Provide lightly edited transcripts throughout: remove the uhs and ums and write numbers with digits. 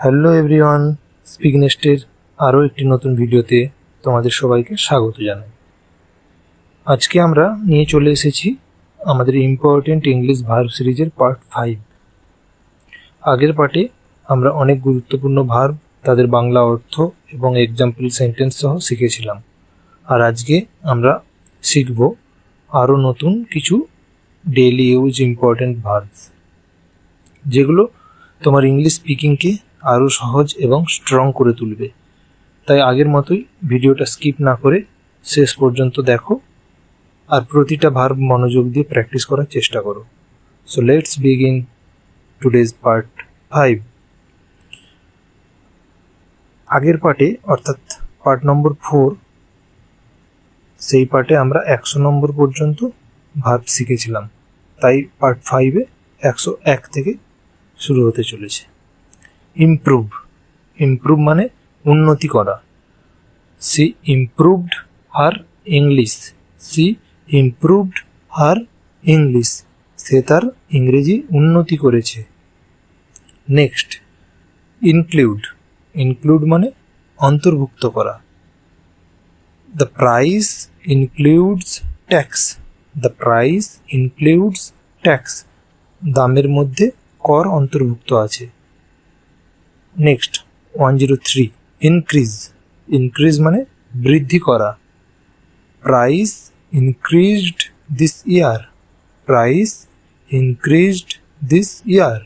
Hello everyone, speak নেস্টের আরও একটি নতুন ভিডিওতে তোমাদের সবাইকে স্বাগত জানাই। আজকে আমরা নিয়ে চলে এসেছি আমাদের ইম্পর্টেন্ট ইংলিশ ভার্ব সিরিজের পার্ট 5। আগের পার্টে আমরা অনেক গুরুত্বপূর্ণ ভার্ব, তাদের বাংলা অর্থ এবং এক্সাম্পল সেন্টেন্স সহ শিখেছিলাম। আর আজকে আমরা শিখব আরও নতুন কিছু ডেইলি ইউজ ইম্পর্টেন্ট ভার্ব, যেগুলো তোমার ইংলিশ স্পিকিংকে আরও সহজ এবং স্ট্রং করে তুলবে। তাই আগের মতোই ভিডিওটা স্কিপ না করে শেষ পর্যন্ত দেখো আর প্রতিটা ভার্ব মনোযোগ দিয়ে প্র্যাকটিস করার চেষ্টা করো। So let's begin today's part 5। আগের পার্টে অর্থাৎ পার্ট নম্বর 4, সেই পার্টে আমরা 100 নম্বর পর্যন্ত ভার্ব শিখেছিলাম। তাই পার্ট 5-এ 101 থেকে শুরু হতে চলেছে। ইমপ্রুভ, ইমপ্রুভ মানে উন্নতি করা। সি ইমপ্রুভড হার ইংলিশ, সি ইমপ্রুভড হার ইংলিশ, সে তার ইংরেজি উন্নতি করেছে। নেক্সট, ইনক্লুড, ইনক্লুড মানে অন্তর্ভুক্ত করা। The price includes tax, the price includes tax, দামের মধ্যে কর অন্তর্ভুক্ত আছে। নেক্সট 103, ইনক্রিজ, ইনক্রিজ মানে বৃদ্ধি করা। Price increased this year, price increased this ইয়ার,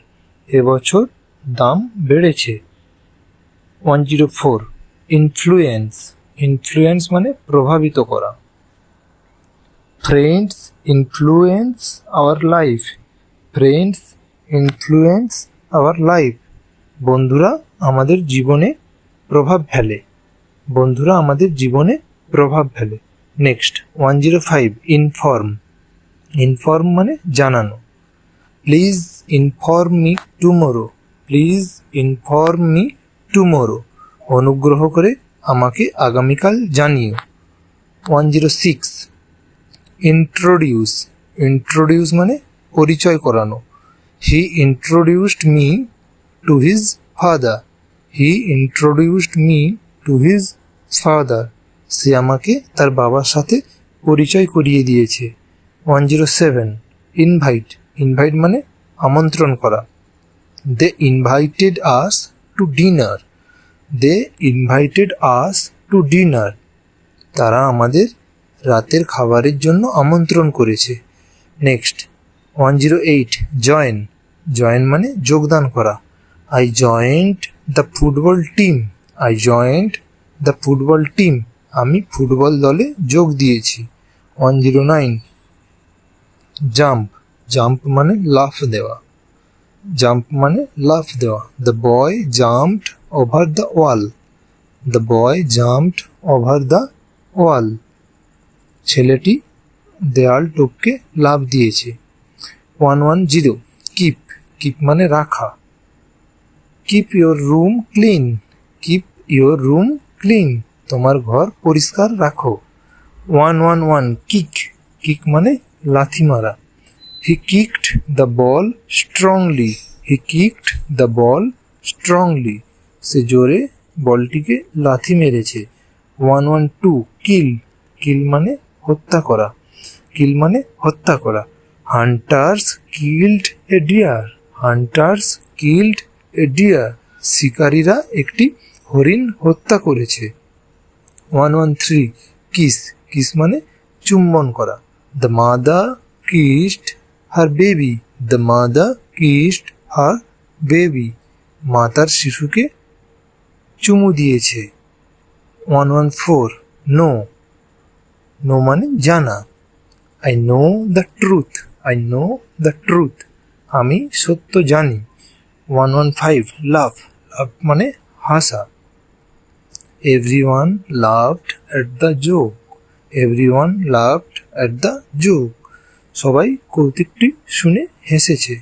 এবছর দাম বেড়েছে। 104, ইনফ্লুয়েন্স, ইনফ্লুয়েন্স মানে প্রভাবিত করা। Friends influence our life, friends influence our life, বন্ধুরা আমাদের জীবনে প্রভাব ফেলে, বন্ধুরা আমাদের জীবনে প্রভাব ফেলে। নেক্সট 105, ইনফর্ম, ইনফর্ম মানে জানানো। Please inform me tomorrow, please inform me tomorrow, অনুগ্রহ করে আমাকে আগামীকাল জানিও। 106, ইন্ট্রোডিউস, ইন্ট্রোডিউস মানে পরিচয় করানো। He introduced me to his father, he introduced me to his father, সে আমাকে তার বাবার সাথে পরিচয় করিয়ে দিয়েছে। 107, ইনভাইট, ইনভাইট মানে আমন্ত্রণ করা। they invited us to dinner, they invited us to dinner, তারা আমাদের রাতের খাবারের জন্য আমন্ত্রণ করেছে। নেক্সট 108, জয়েন, জয়েন মানে যোগদান করা। I joined the football team, I joined the football team, আমি ফুটবল দলে যোগ দিয়েছি। 109, জাম্প, জাম্প মানে লাফ দেওয়া, জাম্প মানে লাফ দেওয়া। The boy jumped over the wall, the boy jumped over the wall, ছেলেটি দেয়াল টপকে লাফ দিয়েছে। 110, কিপ, কিপ মানে রাখা। Keep your room clean, keep your room clean, তোমার ঘর পরিষ্কার রাখো। 111, কিক, কিক মানে লাথি মারা। He kicked the ball strongly, he kicked the ball strongly, সে জোরে বলটিকে লাথি মেরেছে। 112, কিল, কিল মানে হত্যা করা, কিল মানে হত্যা করা। Hunters killed a deer, hunters killed a deer, শিকারীরা একটি হরিণ হত্যা করেছে। 113, কিস, কিস মানে চুম্বন করা। The mother kissed her baby, the mother kissed her baby, মা তার শিশুকে চুমু দিয়েছে। 114, নো, নো মানে জানা। I know the truth, I know the truth, আমি সত্য জানি। 115, লাভ, লাভ মানে হাসা। Everyone laughed at the joke, everyone laughed at the joke, সবাই কৌতুকটি শুনে হেসেছে।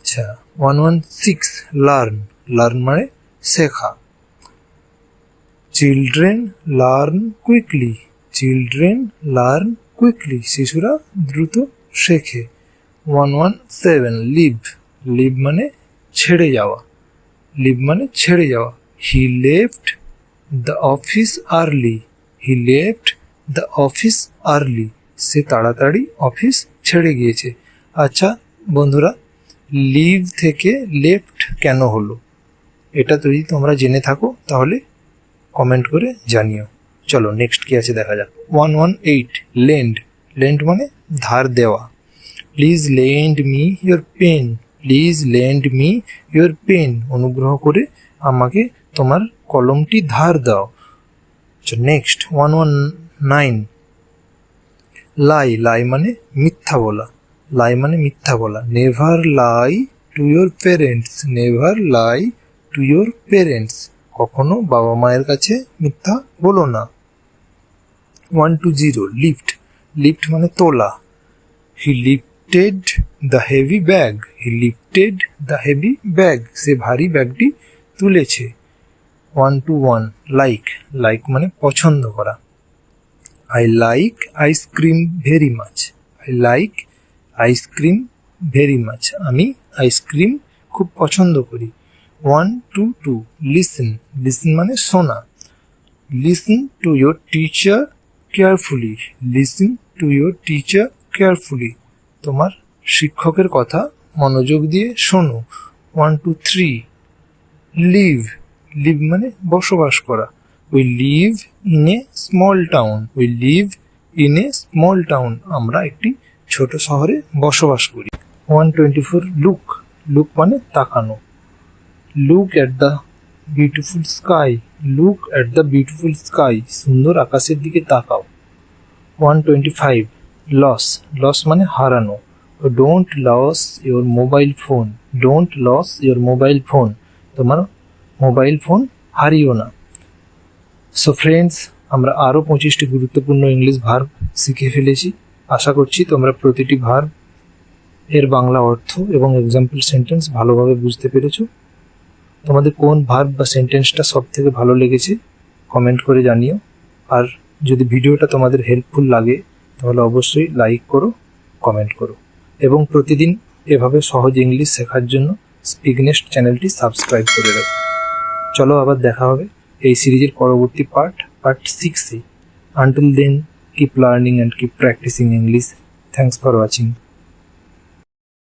আচ্ছা 116, লার্ন, লার্ন মানে শেখা। Children learn quickly, children learn quickly, শিশুরা দ্রুত শেখে। 117, লিভ, লিভ মানে ছেড়ে যাওয়া। লিভ মানে ছেড়ে যাওয়া। He left the office early, he left the office early, সে তাড়াতাড়ি অফিস ছেড়ে গিয়েছে। আচ্ছা বন্ধুরা, লিভ থেকে লেফট কেন হলো, এটা যদি তোমরা জেনে থাকো তাহলে কমেন্ট করে জানিও। চলো নেক্সট কি আছে দেখা যাক। 118 লেন্ড, লেন্ড মানে ধার দেওয়া। Please lend me your pen, please lend me your pen, অনুগ্রহ করে আমাকে তোমার কলমটি ধার দাও। নেক্সট 119 লাই, লাই মানে মিথ্যা বলা, লাই মানে মিথ্যা বলা। Never lie to your parents, never lie to your parents, কখনো বাবা মায়ের কাছে মিথ্যা বলো না। 120 লিফট, লিফট মানে তোলা। He lifted the heavy bag, he lifted the heavy bag, সে ভারী ব্যাগটি তুলেছে। 121 লাইক, লাইক মানে পছন্দ করা। I like ice cream very much, I like ice cream very much, আমি আইসক্রিম খুব পছন্দ করি। 122 লিসেন, লিসেন মানে শোনা। Listen to your teacher carefully, listen to your teacher carefully, তোমার শিক্ষকের কথা মনোযোগ দিয়ে শোনো। 123 লিভ, লিভ মানে বসবাস করা। We live in a small town, we live in a small town, আমরা একটি ছোট শহরে বসবাস করি। 124 লুক, লুক মানে তাকানো। Look at the beautiful sky, look at the beautiful sky, সুন্দর আকাশের দিকে তাকাও। 125 লস, লস মানে হারানো। Don't loss your mobile phone, don't loss your mobile phone, তোমার মোবাইল ফোন হারিও না। সো ফ্রেন্ডস, আমরা আরও 25টি গুরুত্বপূর্ণ ইংলিশ ভার্ব শিখে ফেলেছি। আশা করছি তোমরা প্রতিটি ভার্ব এর বাংলা অর্থ এবং এক্সাম্পল সেন্টেন্স ভালোভাবে বুঝতে পেরেছো। তোমাদের কোন ভার্ব বা সেন্টেন্সটা সব থেকে ভালো লেগেছে কমেন্ট করে জানিও। আর যদি ভিডিওটা তোমাদের হেল্পফুল লাগে তাহলে অবশ্যই লাইক করো, কমেন্ট করো এবং প্রতিদিন এভাবে সহজ ইংলিশ শেখার জন্য স্পিকনেস্ট চ্যানেলটি সাবস্ক্রাইব করে রাখো। চলো আবার দেখা হবে এই সিরিজের পরবর্তী পার্ট 6-এ। Until then, keep learning and keep practising English. Thanks for watching.